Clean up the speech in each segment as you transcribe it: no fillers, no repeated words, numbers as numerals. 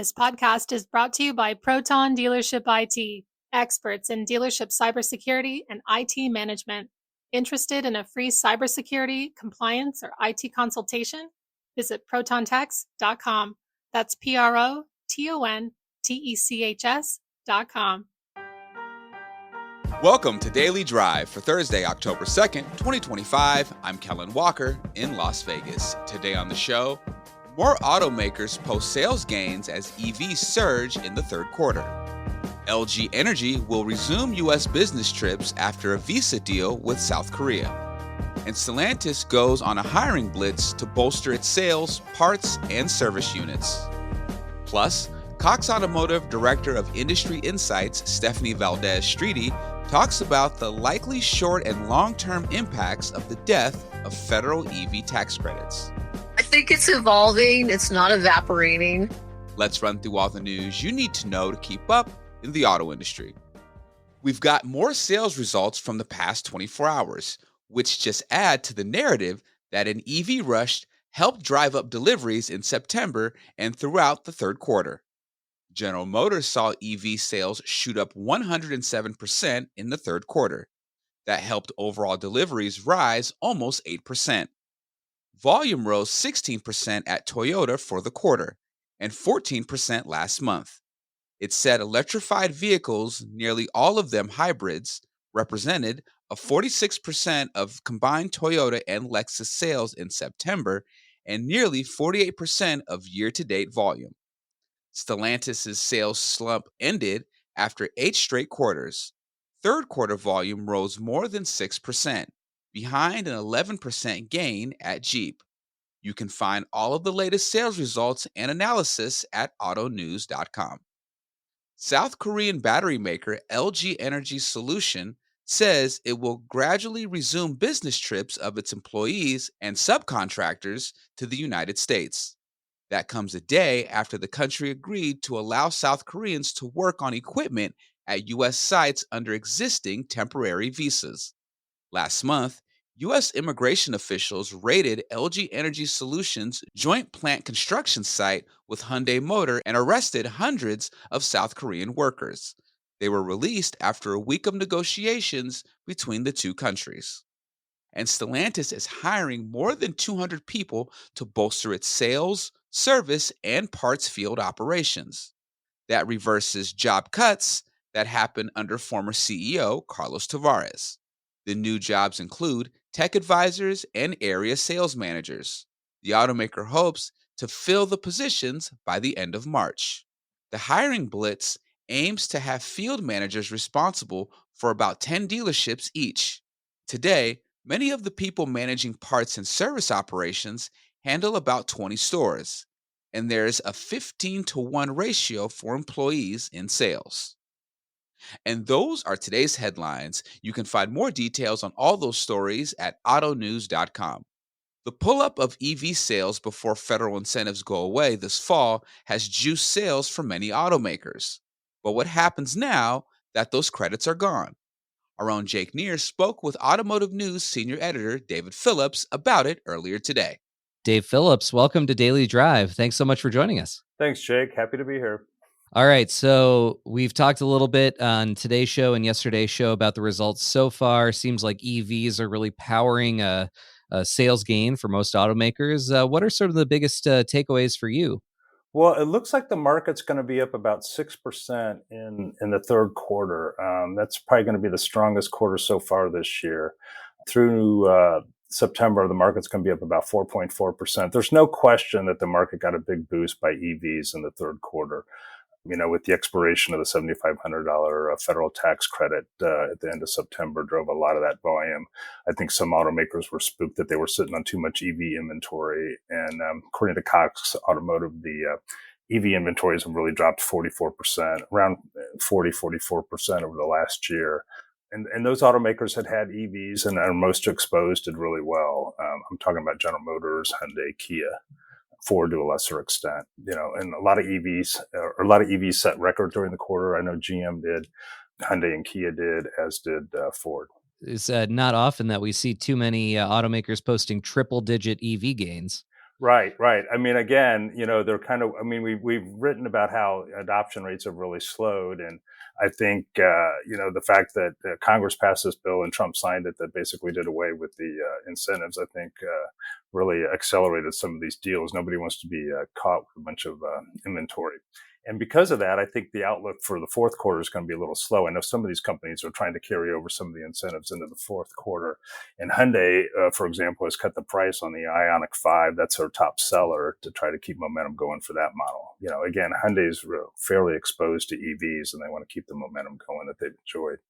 This podcast is brought to you by Proton Dealership IT, experts in dealership cybersecurity and IT management. Interested in a free cybersecurity, compliance, or IT consultation? Visit protontex.com. That's PROTONTECHS.com. Welcome to Daily Drive for Thursday, October 2nd, 2025. I'm Kellen Walker in Las Vegas. Today on the show, more automakers post sales gains as EVs surge in the third quarter. LG Energy will resume U.S. business trips after a visa deal with South Korea. And Stellantis goes on a hiring blitz to bolster its sales, parts, and service units. Plus, Cox Automotive Director of Industry Insights, Stephanie Valdez Streaty, talks about the likely short and long-term impacts of the death of federal EV tax credits. I think it's evolving. It's not evaporating. Let's run through all the news you need to know to keep up in the auto industry. We've got more sales results from the past 24 hours, which just add to the narrative that an EV rush helped drive up deliveries in September and throughout the third quarter. General Motors saw EV sales shoot up 107% in the third quarter. That helped overall deliveries rise almost 8%. Volume rose 16% at Toyota for the quarter and 14% last month. It said electrified vehicles, nearly all of them hybrids, represented a 46% of combined Toyota and Lexus sales in September and nearly 48% of year-to-date volume. Stellantis' sales slump ended after 8 straight quarters. Third quarter volume rose more than 6%, behind an 11% gain at Jeep. You can find all of the latest sales results and analysis at autonews.com. South Korean battery maker LG Energy Solution says it will gradually resume business trips of its employees and subcontractors to the United States. That comes a day after the country agreed to allow South Koreans to work on equipment at U.S. sites under existing temporary visas. Last month, U.S. immigration officials raided LG Energy Solutions' joint plant construction site with Hyundai Motor and arrested hundreds of South Korean workers. They were released after a week of negotiations between the two countries. And Stellantis is hiring more than 200 people to bolster its sales, service, and parts field operations. That reverses job cuts that happened under former CEO Carlos Tavares. The new jobs include tech advisors and area sales managers. The automaker hopes to fill the positions by the end of March. The hiring blitz aims to have field managers responsible for about 10 dealerships each. Today, many of the people managing parts and service operations handle about 20 stores, and there's a 15-to-1 ratio for employees in sales. And those are today's headlines. You can find more details on all those stories at autonews.com. The pull-up of EV sales before federal incentives go away this fall has juiced sales for many automakers. But what happens now that those credits are gone? Our own Jake Neer spoke with Automotive News senior editor David Phillips about it earlier today. Dave Phillips, welcome to Daily Drive. Thanks so much for joining us. Thanks, Jake. Happy to be here. All right, so we've talked a little bit on today's show and yesterday's show about the results so far. Seems like EVs are really powering a sales gain for most automakers. What are sort of the biggest takeaways for you? Well, it looks like the market's going to be up about 6% in the third quarter. That's probably going to be the strongest quarter so far this year. Through September, the market's going to be up about 4.4%. There's no question that the market got a big boost by EVs in the third quarter. You know, with the expiration of the $7,500 federal tax credit at the end of September drove a lot of that volume. I think some automakers were spooked that they were sitting on too much EV inventory. And according to Cox Automotive, the EV inventories have really dropped 44%, around 44% over the last year. And those automakers had EVs and are most exposed did really well. I'm talking about General Motors, Hyundai, Kia. Ford to a lesser extent, you know, and a lot of EVs set records during the quarter. I know GM did, Hyundai and Kia did, as did Ford. It's not often that we see too many automakers posting triple-digit EV gains. Right, right. I mean, again, they're kind of. I mean, we've written about how adoption rates have really slowed, and I think the fact that Congress passed this bill and Trump signed it that basically did away with the incentives, I think, really accelerated some of these deals. Nobody wants to be caught with a bunch of inventory. And because of that, I think the outlook for the fourth quarter is going to be a little slow. I know some of these companies are trying to carry over some of the incentives into the fourth quarter. And Hyundai, for example, has cut the price on the Ioniq 5. That's our top seller to try to keep momentum going for that model. Again, Hyundai is fairly exposed to EVs and they want to keep the momentum going that they've enjoyed.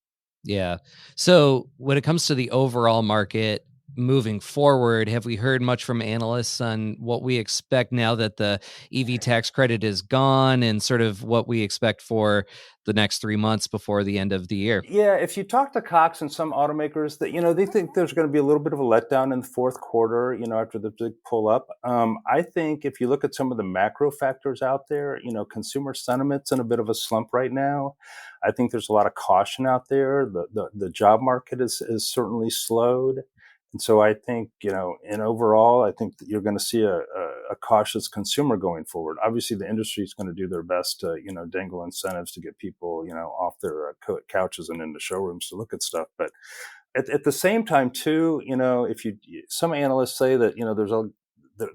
Yeah. So when it comes to the overall market moving forward, have we heard much from analysts on what we expect now that the EV tax credit is gone and sort of what we expect for the next 3 months before the end of the year? Yeah, if you talk to Cox and some automakers, that they think there's going to be a little bit of a letdown in the fourth quarter, after the big pull up. I think if you look at some of the macro factors out there, consumer sentiment's in a bit of a slump right now. I think there's a lot of caution out there. The job market is certainly slowed. And so I think, and overall, I think that you're going to see a cautious consumer going forward. Obviously, the industry is going to do their best to, dangle incentives to get people, off their couches and into showrooms to look at stuff. But at the same time, too, some analysts say that,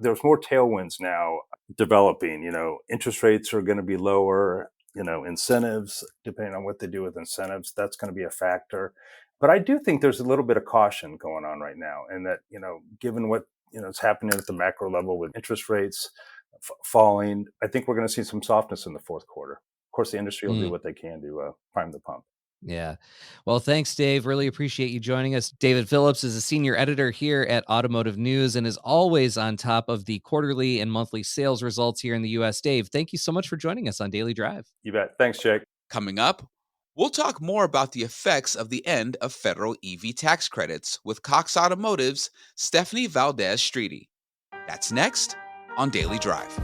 there's more tailwinds now developing. Interest rates are going to be lower. Incentives, depending on what they do with incentives, that's going to be a factor. But I do think there's a little bit of caution going on right now, and that, given what, is happening at the macro level with interest rates falling, I think we're going to see some softness in the fourth quarter. Of course, the industry will do what they can to prime the pump. Yeah. Well, thanks, Dave. Really appreciate you joining us. David Phillips is a senior editor here at Automotive News and is always on top of the quarterly and monthly sales results here in the U.S. Dave, thank you so much for joining us on Daily Drive. You bet. Thanks, Jake. Coming up, we'll talk more about the effects of the end of federal EV tax credits with Cox Automotive's Stephanie Valdez Streaty. That's next on Daily Drive.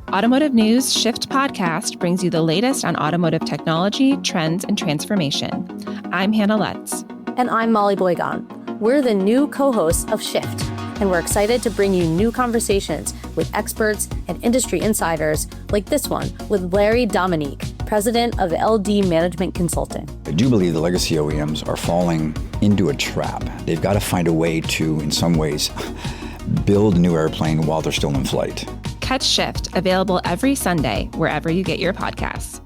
Automotive News Shift Podcast brings you the latest on automotive technology, trends, and transformation. I'm Hannah Lutz. And I'm Molly Boygon. We're the new co-hosts of Shift, and we're excited to bring you new conversations with experts and industry insiders like this one with Larry Dominique, president of LD Management Consulting. I do believe the legacy OEMs are falling into a trap. They've got to find a way to, in some ways, build a new airplane while they're still in flight. Catch Shift, available every Sunday, wherever you get your podcasts.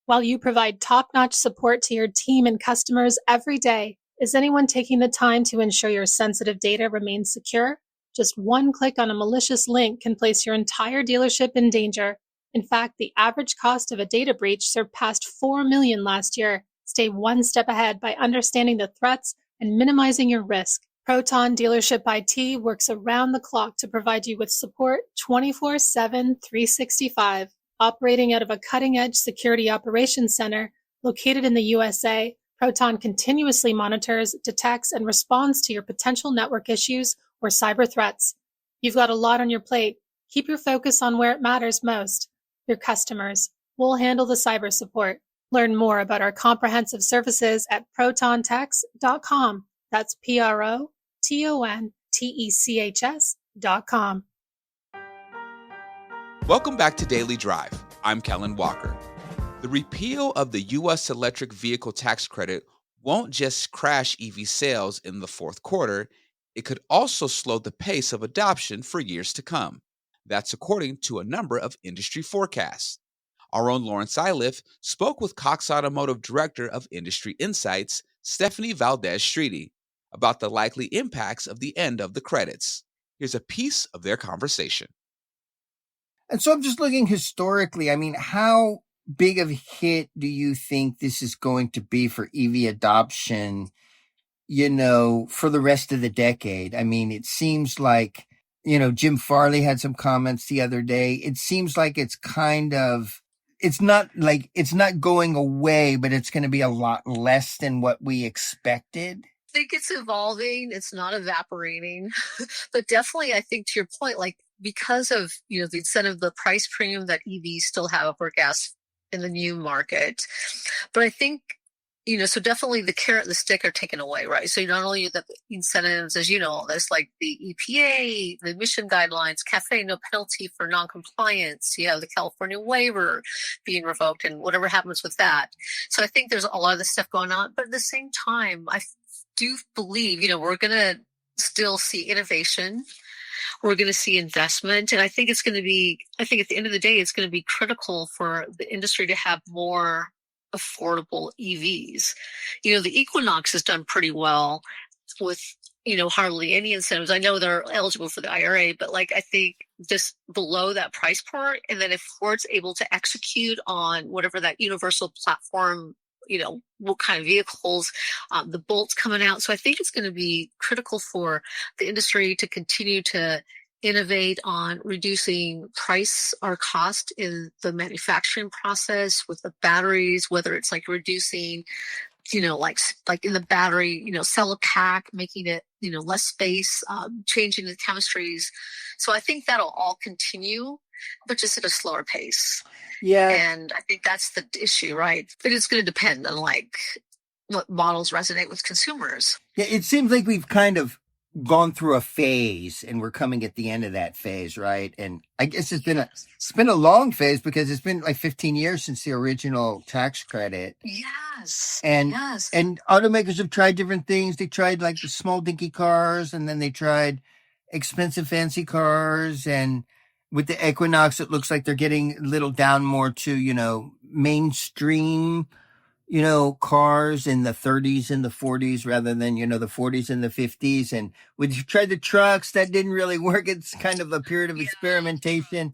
While you provide top-notch support to your team and customers every day, is anyone taking the time to ensure your sensitive data remains secure? Just one click on a malicious link can place your entire dealership in danger. In fact, the average cost of a data breach surpassed $4 million last year. Stay one step ahead by understanding the threats and minimizing your risk. Proton Dealership IT works around the clock to provide you with support 24/7, 365. Operating out of a cutting-edge security operations center located in the USA, Proton continuously monitors, detects, and responds to your potential network issues or cyber threats. You've got a lot on your plate. Keep your focus on where it matters most, your customers. We'll handle the cyber support. Learn more about our comprehensive services at protontex.com. That's PROTONTECHS.com. Welcome back to Daily Drive. I'm Kellen Walker. The repeal of the U.S. electric vehicle tax credit won't just crash EV sales in the fourth quarter, it could also slow the pace of adoption for years to come. That's according to a number of industry forecasts. Our own Lawrence Iliff spoke with Cox Automotive Director of Industry Insights, Stephanie Valdez Streaty, about the likely impacts of the end of the credits. Here's a piece of their conversation. And so I'm just looking historically, I mean, how big of a hit do you think this is going to be for EV adoption, for the rest of the decade? I mean, it seems like, Jim Farley had some comments the other day. It seems like it's not going away, but it's going to be a lot less than what we expected. I think it's evolving. It's not evaporating, but definitely I think to your point, like because of, the incentive, the price premium that EVs still have over gas in the new market. But I think, so definitely the carrot and the stick are taken away, right? So not only the incentives, as you know, there's like the EPA, the emission guidelines, CAFE, no penalty for noncompliance. You have the California waiver being revoked and whatever happens with that. So I think there's a lot of this stuff going on. But at the same time, I do believe, we're going to still see innovation. We're going to see investment. And I think at the end of the day, it's going to be critical for the industry to have more affordable EVs. The Equinox has done pretty well with, hardly any incentives. I know they're eligible for the IRA, but I think just below that price point. And then if Ford's able to execute on whatever that universal platform, what kind of vehicles, the Bolt's coming out. So I think it's going to be critical for the industry to continue to innovate on reducing price or cost in the manufacturing process with the batteries, whether it's reducing, like in the battery, cell pack, making it, less space, changing the chemistries. So I think that'll all continue, but just at a slower pace. Yeah. And I think that's the issue, right? But it's going to depend on what models resonate with consumers. Yeah, it seems like we've kind of gone through a phase and we're coming at the end of that phase, right? And I guess it's been a long phase because it's been 15 years since the original tax credit. Yes. And yes. And automakers have tried different things. They tried the small dinky cars, and then they tried expensive fancy cars, and with the Equinox it looks like they're getting a little down more to, mainstream cars in the 30s and the 40s rather than, the 40s and the 50s. And when you tried the trucks, that didn't really work. It's kind of a period of experimentation.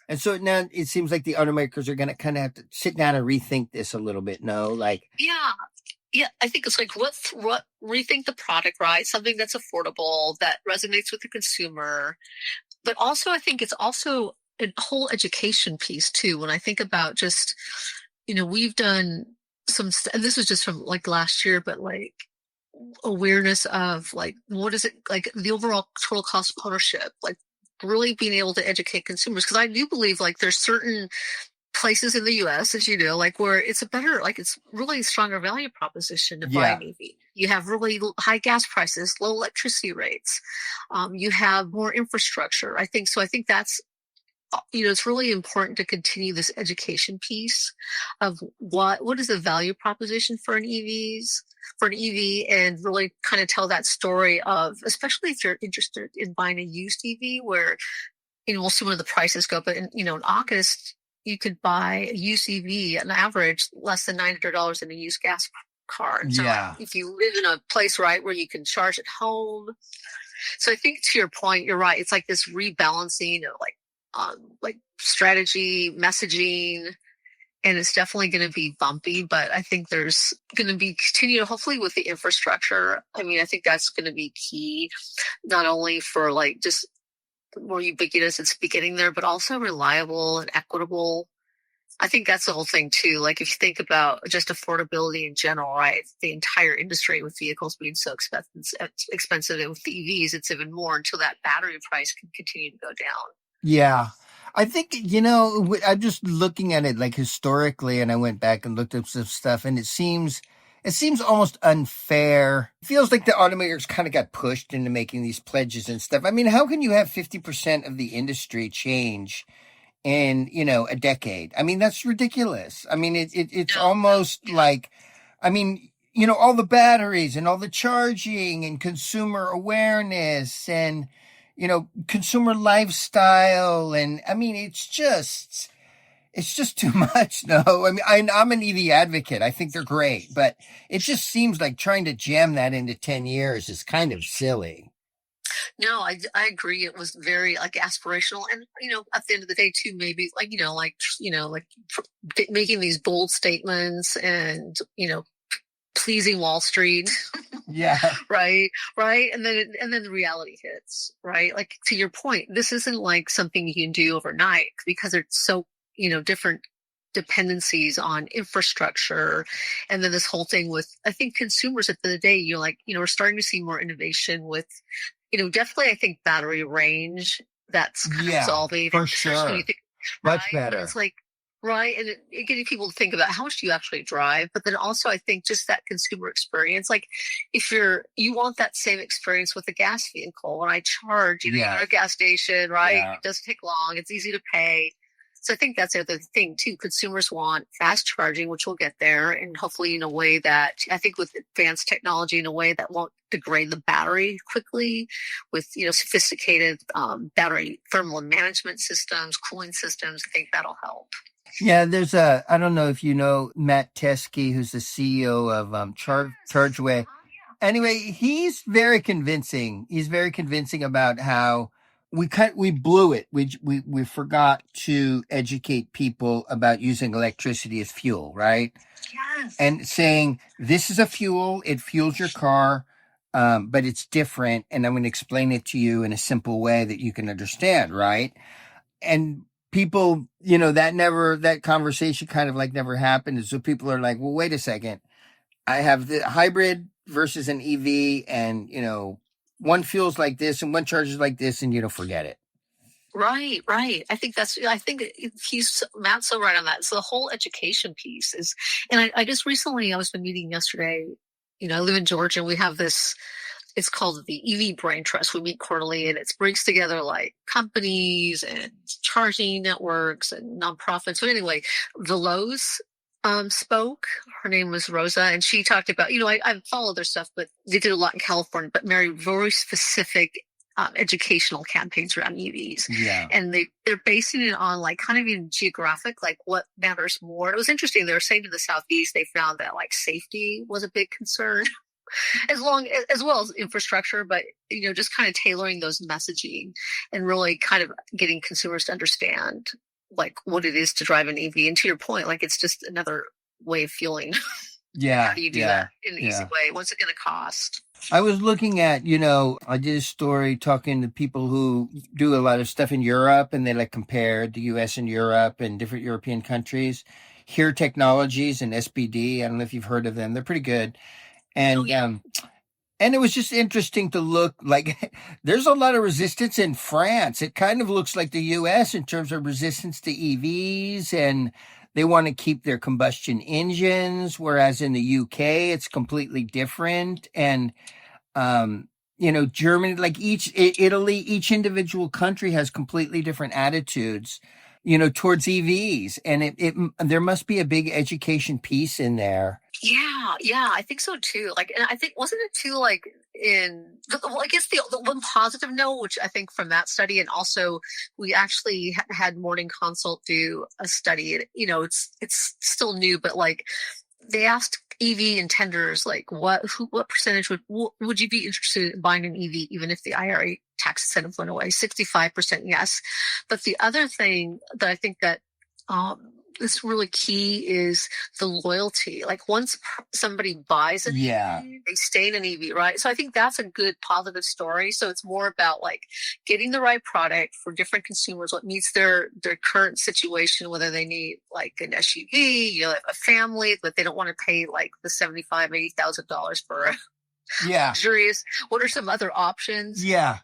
And so now it seems like the automakers are going to kind of have to sit down and rethink this a little bit. No, Yeah, I think it's what rethink the product, right? Something that's affordable, that resonates with the consumer. But also, I think it's also a whole education piece too. When I think about just, we've done and this was just from last year, but awareness of what is it, the overall total cost of ownership, really being able to educate consumers. Because I do believe there's certain places in the US, as you know, where it's a better, it's really a stronger value proposition to buy an EV. You have really high gas prices, low electricity rates. You have more infrastructure. I think that's, it's really important to continue this education piece of what is the value proposition for an EV, and really kind of tell that story of, especially if you're interested in buying a used EV, where, we'll see when the prices go, but in August, you could buy a used EV on average less than $900 in a used gas car. So if you live in a place, right, where you can charge at home. So I think to your point, you're right. It's this rebalancing of strategy, messaging, and it's definitely going to be bumpy, but I think there's going to be continue, hopefully, with the infrastructure. I mean, I think that's going to be key, not only for just more ubiquitous at getting there, but also reliable and equitable. I think that's the whole thing too. If you think about just affordability in general, right? The entire industry with vehicles being so expensive with the EVs, it's even more until that battery price can continue to go down. Yeah. I think, I'm just looking at it historically, and I went back and looked up some stuff, and it seems almost unfair. It feels like the automakers kind of got pushed into making these pledges and stuff. I mean, how can you have 50% of the industry change in, a decade? I mean, that's ridiculous. I mean, it's almost all the batteries and all the charging and consumer awareness and, consumer lifestyle. And I mean, it's just too much. No, I mean, I'm an EV advocate. I think they're great, but it just seems like trying to jam that into 10 years is kind of silly. No, I agree. It was very aspirational, and at the end of the day too, maybe making these bold statements and pleasing Wall Street. Yeah. Right. And then the reality hits, right? To your point, this isn't something you can do overnight because it's so, different dependencies on infrastructure. And then this whole thing with, I think consumers at the end of the day, we're starting to see more innovation with, definitely I think battery range that's kind of solving. For sure. Much better. It's Right. And getting people to think about how much do you actually drive. But then also, I think just that consumer experience, like if you want that same experience with a gas vehicle. When I charge, you're at a gas station, right? Yeah. It doesn't take long. It's easy to pay. So I think that's the other thing too. Consumers want fast charging, which will get there, and hopefully in a way that I think with advanced technology in a way that won't degrade the battery quickly, with sophisticated battery thermal management systems, cooling systems. I think that'll help. Yeah, I don't know if you know Matt Teskey, who's the CEO of Chargeway. Anyway, he's very convincing. He's very convincing about how we blew it. We forgot to educate people about using electricity as fuel, right? Yes. And saying this is a fuel, it fuels your car, but it's different, and I'm going to explain it to you in a simple way that you can understand, right? And people, that conversation kind of like never happened. And so people are like, well, wait a second. I have the hybrid versus an EV, and, one feels like this and one charges like this, and, forget it. Right. I think Matt's so right on that. So the whole education piece is, and I just recently, I was been meeting yesterday, I live in Georgia, and we have this, it's called the EV Brain Trust. We meet quarterly, and it brings together like companies and charging networks and nonprofits. So anyway, the Lowe's spoke. Her name was Rosa, and she talked about, I follow their stuff, but they did a lot in California, but very specific educational campaigns around EVs. Yeah. And they're basing it on like kind of even geographic, like what matters more. It was interesting. They were saying in the Southeast, they found that like safety was a big concern. As well as infrastructure, but just kind of tailoring those messaging and really kind of getting consumers to understand like what it is to drive an EV. And to your point, like it's just another way of fueling. Yeah. How do you do that in an easy way? What's it going to cost? I was looking at, I did a story talking to people who do a lot of stuff in Europe, and they like compared the US and Europe and different European countries. Here Technologies and SPD, I don't know if you've heard of them. They're pretty good. And and it was just interesting to look like there's a lot of resistance in France. It kind of looks like the US in terms of resistance to EVs, and they want to keep their combustion engines, whereas in the UK it's completely different. And Germany, like Italy, each individual country has completely different attitudes, towards EVs, and there must be a big education piece in there. Yeah, I think so too. Like, and I think, wasn't it too like I guess the one positive note, which I think from that study, and also we actually had Morning Consult do a study, and it's still new, but like they asked EV intenders like what percentage would you be interested in buying an EV even if the IRA tax incentive went away? 65% yes. But the other thing that I think that is really key is the loyalty. Like once somebody buys an EV, they stay in an EV, right? So I think that's a good positive story. So it's more about like getting the right product for different consumers, what meets their current situation, whether they need like an SUV, a family, but they don't want to pay like the $75,000-$80,000 for a luxurious. What are some other options? Yeah.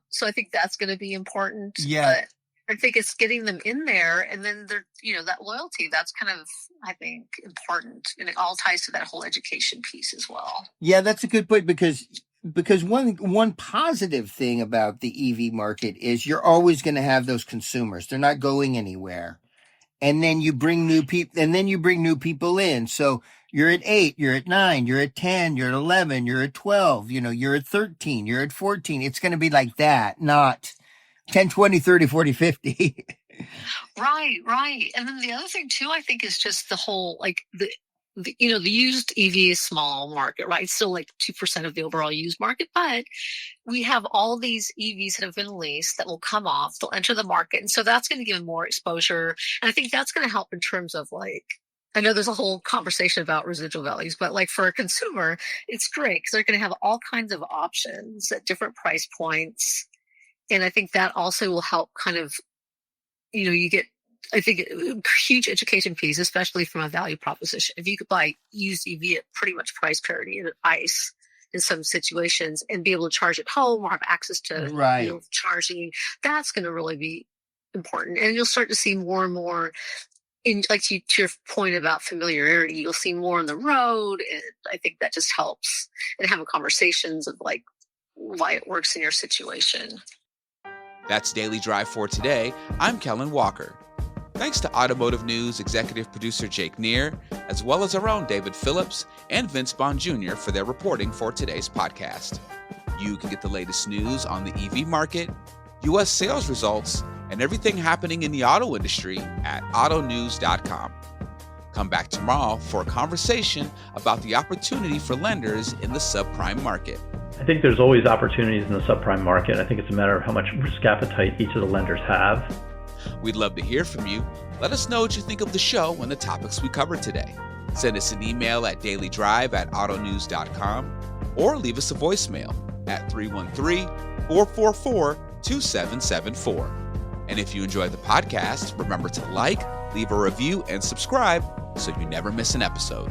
So I think that's going to be important. Yeah. But I think it's getting them in there, and then they're, that loyalty, that's kind of, I think, important. And it all ties to that whole education piece as well. Yeah, that's a good point, because one positive thing about the EV market is you're always going to have those consumers. They're not going anywhere. And then you bring new people in. So you're at 8, you're at 9, you're at 10, you're at 11, you're at 12, you're at 13, you're at 14. It's going to be like that, not 10, 20, 30, 40, 50. Right. And then the other thing too, I think, is just the whole, like the used EV is small market, right? It's still like 2% of the overall used market, but we have all these EVs that have been leased that will come off, they'll enter the market. And so that's going to give them more exposure. And I think that's going to help in terms of like, I know there's a whole conversation about residual values, but like for a consumer, it's great because they're going to have all kinds of options at different price points. And I think that also will help kind of, you get, I think, a huge education piece, especially from a value proposition. If you could buy used EV at pretty much price parity at ICE in some situations and be able to charge at home or have access to charging, that's going to really be important. And you'll start to see more and more to your point about familiarity, you'll see more on the road, and I think that just helps. And having conversations of like why it works in your situation. That's Daily Drive for today. I'm Kellen Walker. Thanks to Automotive News executive producer Jake Neer, as well as our own David Phillips and Vince Bond Jr. for their reporting for today's podcast. You can get the latest news on the EV market, U.S. sales results, and everything happening in the auto industry at autonews.com. Come back tomorrow for a conversation about the opportunity for lenders in the subprime market. I think there's always opportunities in the subprime market. I think it's a matter of how much risk appetite each of the lenders have. We'd love to hear from you. Let us know what you think of the show and the topics we covered today. Send us an email at dailydrive@autonews.com or leave us a voicemail at 313-444-2774. And if you enjoyed the podcast, remember to like, leave a review, and subscribe so you never miss an episode.